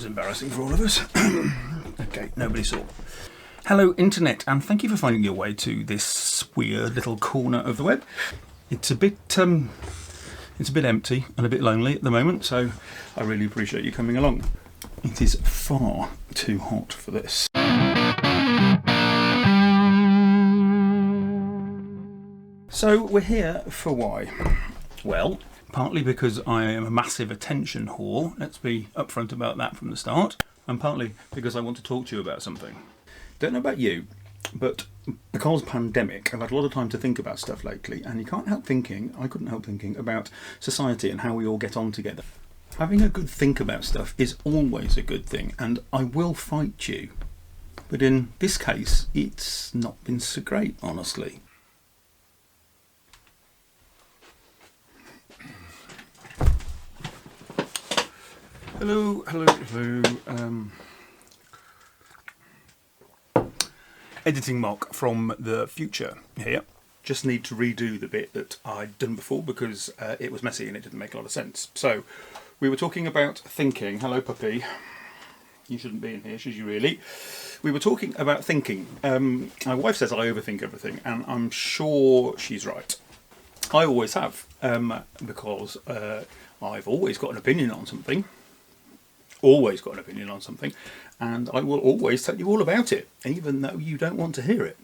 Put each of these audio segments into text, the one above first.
embarrassing for all of us. Okay, nobody saw. Hello, Internet, and thank you for finding your way to this weird little corner of the web. It's a bit empty and a bit lonely at the moment, so I really appreciate you coming along. It is far too hot for this. So we're here for why? Well, partly because I am a massive attention whore, let's be upfront about that from the start, and partly because I want to talk to you about something. Don't know about you, but because pandemic, I've had a lot of time to think about stuff lately, and I couldn't help thinking about society and how we all get on together. Having a good think about stuff is always a good thing, and I will fight you. But in this case, it's not been so great, honestly. Hello. Editing mock from the future here. Just need to redo the bit that I'd done before because it was messy and it didn't make a lot of sense. So, we were talking about thinking. Hello, puppy. You shouldn't be in here, should you really? We were talking about thinking. My wife says I overthink everything, and I'm sure she's right. I always have, because I've always got an opinion on something. And I will always tell you all about it, even though you don't want to hear it.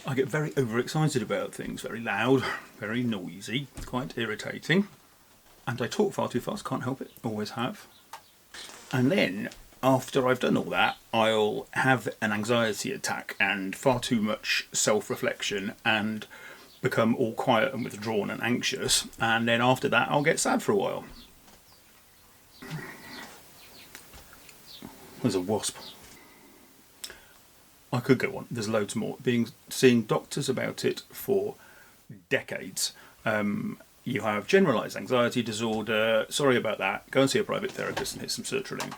I get very overexcited about things, very loud, very noisy, quite irritating. And I talk far too fast, can't help it, always have. And then, after I've done all that, I'll have an anxiety attack and far too much self-reflection and become all quiet and withdrawn and anxious. And then after that, I'll get sad for a while. There's a wasp. I could go on. There's loads more. Seeing doctors about it for decades. You have generalised anxiety disorder. Sorry about that. Go and see a private therapist and hit some sertraline.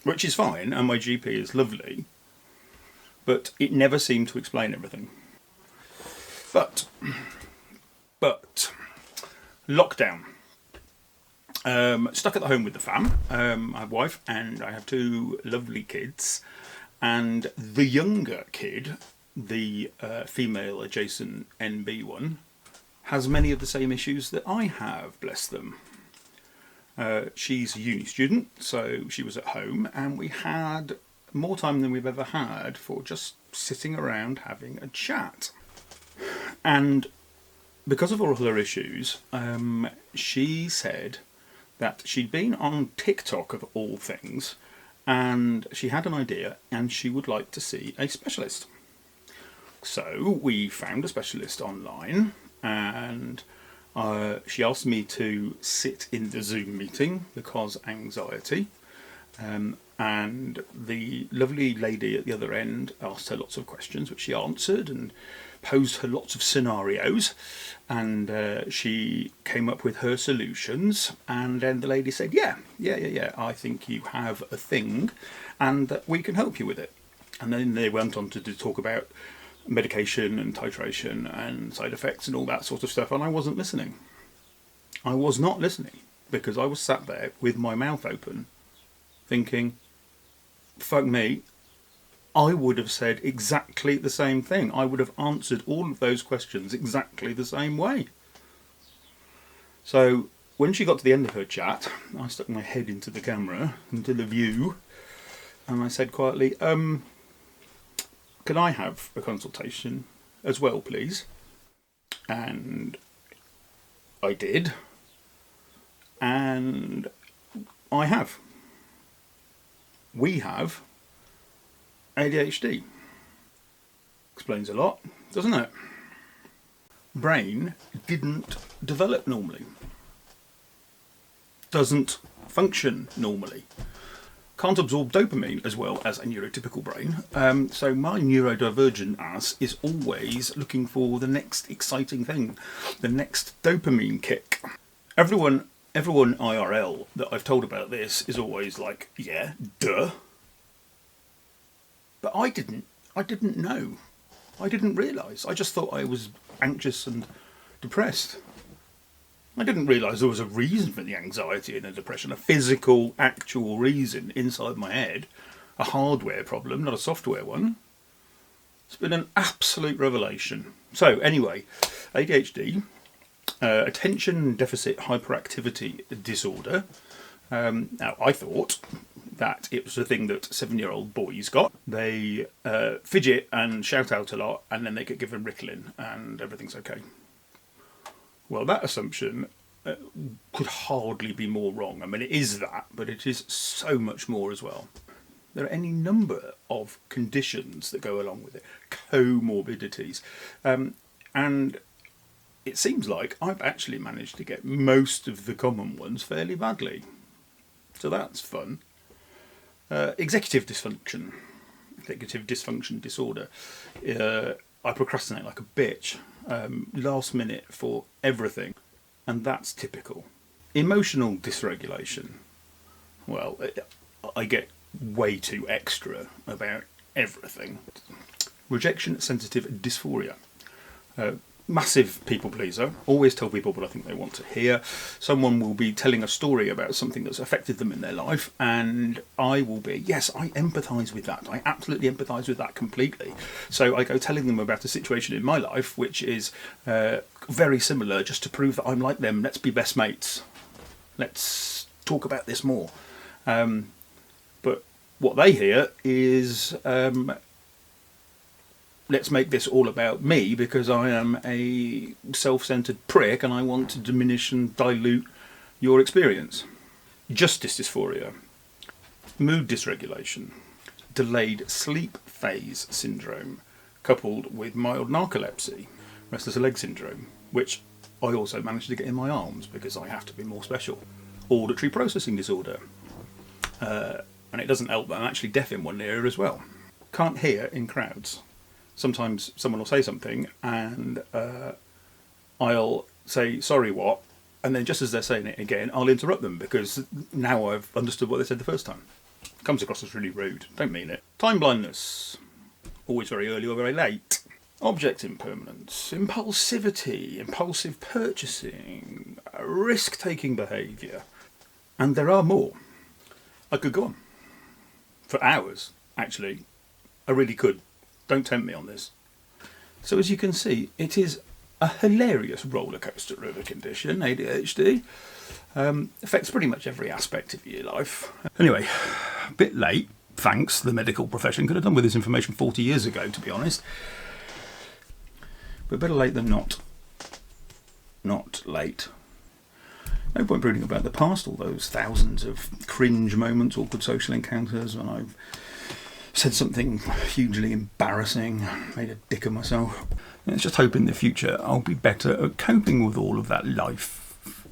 Which is fine, and my GP is lovely. But it never seemed to explain everything. But lockdown. Stuck at the home with the fam. I have a wife and I have two lovely kids. And the younger kid, the female adjacent NB one, has many of the same issues that I have, bless them. She's a uni student, so she was at home, and we had more time than we've ever had for just sitting around having a chat. And because of all of her issues, she said that she'd been on TikTok of all things, and she had an idea and she would like to see a specialist. So we found a specialist online, and she asked me to sit in the Zoom meeting because anxiety, and the lovely lady at the other end asked her lots of questions which she answered and posed her lots of scenarios, and she came up with her solutions, and then the lady said, yeah, I think you have a thing and that we can help you with it. And then they went on to talk about medication and titration and side effects and all that sort of stuff, and I wasn't listening. I was not listening because I was sat there with my mouth open thinking, fuck me, I would have said exactly the same thing. I would have answered all of those questions exactly the same way. So when she got to the end of her chat, I stuck my head into the camera, into the view, and I said quietly, can I have a consultation as well, please? And I did. And I have. We have ADHD. Explains a lot, doesn't it? Brain didn't develop normally. Doesn't function normally. Can't absorb dopamine as well as a neurotypical brain. So my neurodivergent ass is always looking for the next exciting thing, the next dopamine kick. Everyone IRL that I've told about this is always like, yeah, duh. But I didn't know. I didn't realise. I just thought I was anxious and depressed. I didn't realise there was a reason for the anxiety and the depression, a physical, actual reason inside my head, a hardware problem, not a software one. It's been an absolute revelation. So anyway, ADHD, attention deficit hyperactivity disorder. Now, I thought that it was a thing that 7-year-old boys got. They fidget and shout out a lot, and then they get given Ritalin, and everything's okay. Well, that assumption could hardly be more wrong. I mean, it is that, but it is so much more as well. There are any number of conditions that go along with it, comorbidities. And it seems like I've actually managed to get most of the common ones fairly badly. So that's fun. Executive dysfunction disorder. I procrastinate like a bitch, last minute for everything, and that's typical. Emotional dysregulation. Well, I get way too extra about everything. Rejection sensitive dysphoria. Massive people pleaser, always tell people what I think they want to hear. Someone will be telling a story about something that's affected them in their life, and I will be, yes, I empathise with that. I absolutely empathise with that completely. So I go telling them about a situation in my life which is very similar, just to prove that I'm like them. Let's be best mates. Let's talk about this more. But what they hear is, let's make this all about me because I am a self-centered prick and I want to diminish and dilute your experience. Justice dysphoria, mood dysregulation, delayed sleep phase syndrome, coupled with mild narcolepsy, restless leg syndrome, which I also managed to get in my arms because I have to be more special. Auditory processing disorder, and it doesn't help that I'm actually deaf in one ear as well. Can't hear in crowds. Sometimes someone will say something and I'll say, sorry, what? And then just as they're saying it again, I'll interrupt them because now I've understood what they said the first time. Comes across as really rude. Don't mean it. Time blindness. Always very early or very late. Object impermanence. Impulsivity. Impulsive purchasing. Risk-taking behaviour. And there are more. I could go on. For hours, actually. I really could. Don't tempt me on this. So as you can see, it is a hilarious roller coaster of a condition, ADHD. Affects pretty much every aspect of your life. Anyway, a bit late, thanks. The medical profession could have done with this information 40 years ago, to be honest. But better late than not. Not late. No point brooding about the past, all those thousands of cringe moments, awkward social encounters when I've said something hugely embarrassing, made a dick of myself. Let's just hope in the future I'll be better at coping with all of that lifeage.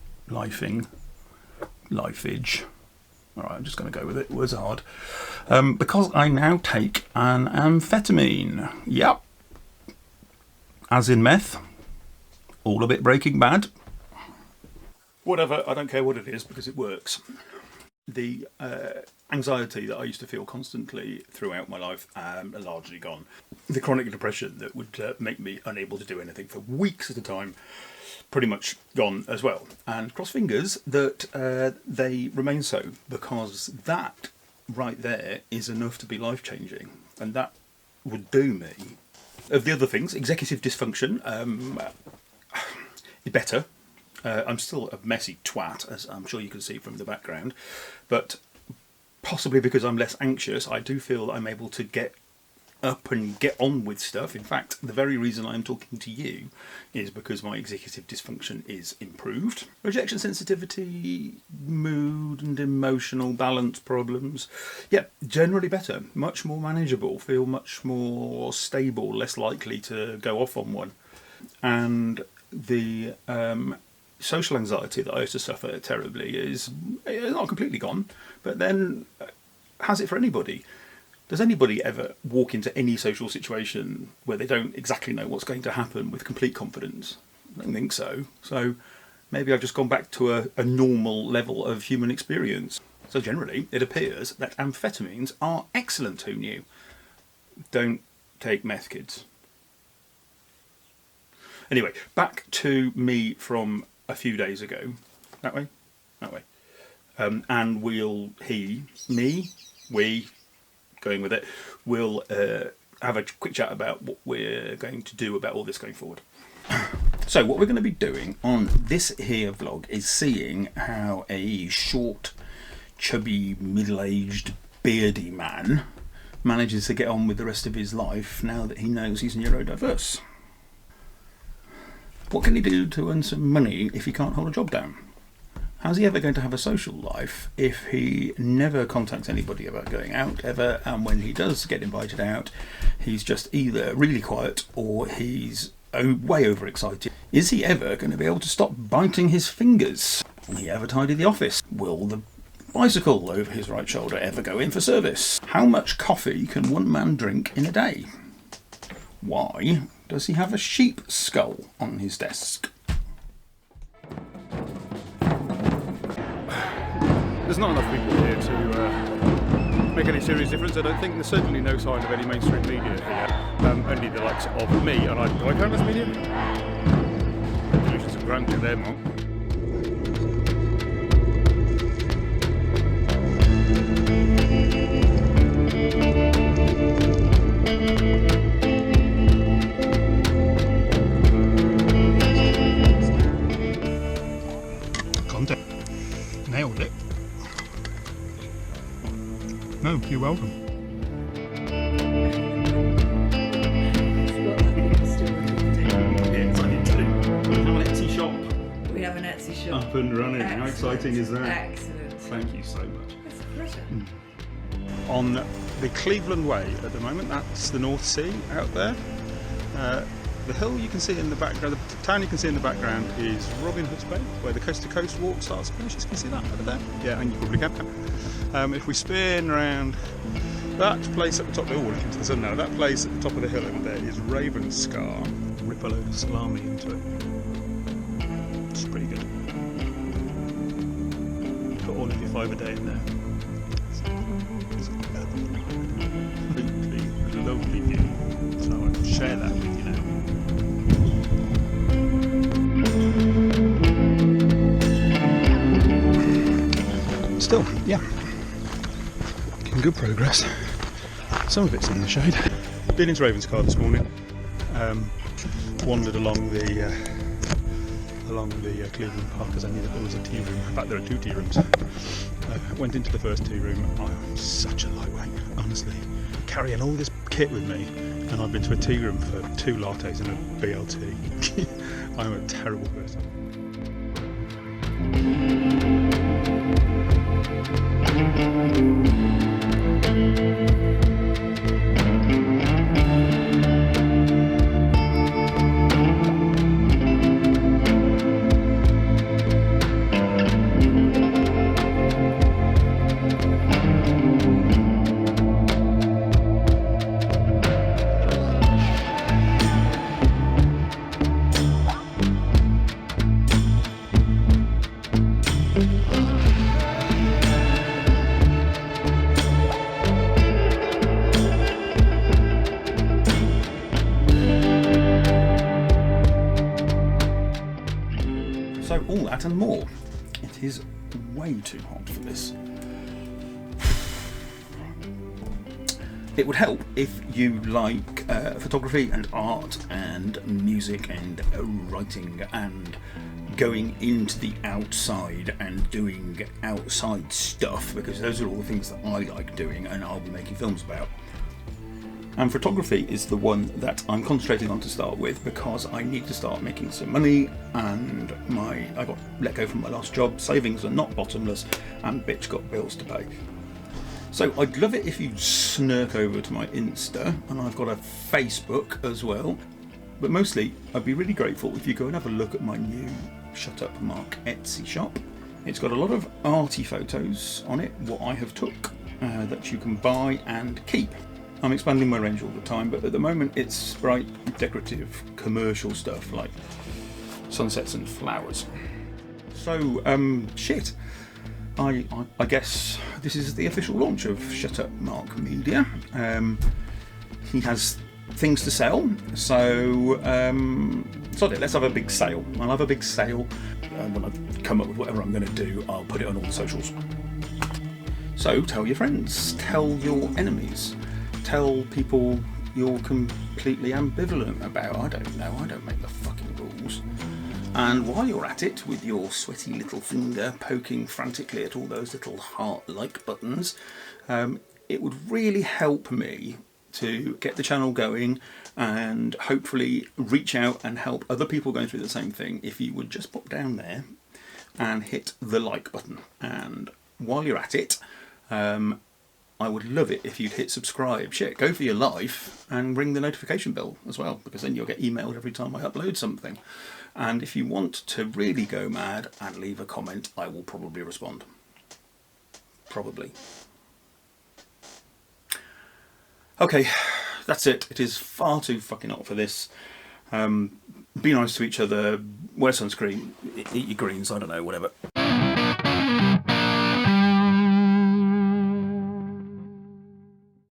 Alright, I'm just going to go with it. Words are hard. Because I now take an amphetamine. Yep. As in meth. All a bit Breaking Bad. Whatever, I don't care what it is because it works. The anxiety that I used to feel constantly throughout my life are largely gone. The chronic depression that would make me unable to do anything for weeks at a time, pretty much gone as well. And cross fingers that they remain so, because that right there is enough to be life-changing. And that would do me. Of the other things, executive dysfunction is better. I'm still a messy twat, as I'm sure you can see from the background, but possibly because I'm less anxious, I do feel that I'm able to get up and get on with stuff. In fact, the very reason I'm talking to you is because my executive dysfunction is improved. Rejection sensitivity, mood and emotional balance problems, yeah, generally better, much more manageable, feel much more stable, less likely to go off on one. And the social anxiety that I used to suffer terribly is not completely gone, but then has it for anybody? Does anybody ever walk into any social situation where they don't exactly know what's going to happen with complete confidence? I don't think so. So maybe I've just gone back to a normal level of human experience. So generally, it appears that amphetamines are excellent. Who knew? Don't take meth, kids. Anyway, back to me from a few days ago. That way? That way. And we, going with it, we'll have a quick chat about what we're going to do about all this going forward. So what we're going to be doing on this here vlog is seeing how a short, chubby, middle-aged, beardy man manages to get on with the rest of his life now that he knows he's neurodiverse. What can he do to earn some money if he can't hold a job down? How's he ever going to have a social life if he never contacts anybody about going out ever, and when he does get invited out, he's just either really quiet or he's way overexcited? Is he ever going to be able to stop biting his fingers? Will he ever tidy the office? Will the bicycle over his right shoulder ever go in for service? How much coffee can one man drink in a day? Why does he have a sheep skull on his desk? There's not enough people here to make any serious difference. I don't think there's certainly no sign of any mainstream media here. Only the likes of me, and do I count as media? Congratulations and grandeur there, Mark. Content. Nailed it. No, you're welcome. Yes, I need to. We have an Etsy shop. We have an Etsy shop. Up and running. Excellent. How exciting is that? Excellent. Thank you so much. It's a pleasure. On the Cleveland Way at the moment, that's the North Sea out there. The hill you can see in the background, the town you can see in the background is Robin Hood's Bay, where the coast to coast walk starts and finishes. Can you see that over there? Yeah, and you probably can. If we spin around that place at the top, they're all into the sun now. That place at the top of the hill over there is Ravenscar. Rip a load of salami into it. It's pretty good. Put all of your 5 a day in there. It's a completely lovely view. So I'll share that with you now. Still, yeah, making good progress. Some of it's in the shade. Been into Ravenscar this morning. Wandered along the Cleveland Park because I knew that there was a tea room. In fact, there are 2 tea rooms. Went into the first tea room. I'm such a lightweight, honestly. Carrying all this kit with me, and I've been to a tea room for 2 lattes and a BLT. I'm a terrible person. So all that and more. It is way too hot for this. It would help if you like photography and art and music and writing and going into the outside and doing outside stuff, because those are all the things that I like doing and I'll be making films about. And photography is the one that I'm concentrating on to start with, because I need to start making some money, and I got let go from my last job, savings are not bottomless, and bitch got bills to pay. So I'd love it if you snurk over to my Insta, and I've got a Facebook as well. But mostly, I'd be really grateful if you go and have a look at my new Shut Up Mark Etsy shop. It's got a lot of arty photos on it, what I have took, that you can buy and keep. I'm expanding my range all the time, but at the moment it's bright, decorative, commercial stuff like sunsets and flowers. So, shit. I guess this is the official launch of Shut Up Mark Media. He has things to sell. So, sod it, let's have a big sale. I'll have a big sale. And when I've come up with whatever I'm going to do, I'll put it on all the socials. So tell your friends, tell your enemies, tell people you're completely ambivalent about. I don't know, I don't make the fucking rules. And while you're at it, with your sweaty little finger poking frantically at all those little heart-like buttons, it would really help me to get the channel going and hopefully reach out and help other people going through the same thing if you would just pop down there and hit the like button. And while you're at it, I would love it if you'd hit subscribe. Shit, go for your life and ring the notification bell as well, because then you'll get emailed every time I upload something. And if you want to really go mad and leave a comment, I will probably respond. Probably. Okay, that's it. It is far too fucking hot for this. Be nice to each other, wear sunscreen, eat your greens, I don't know, whatever.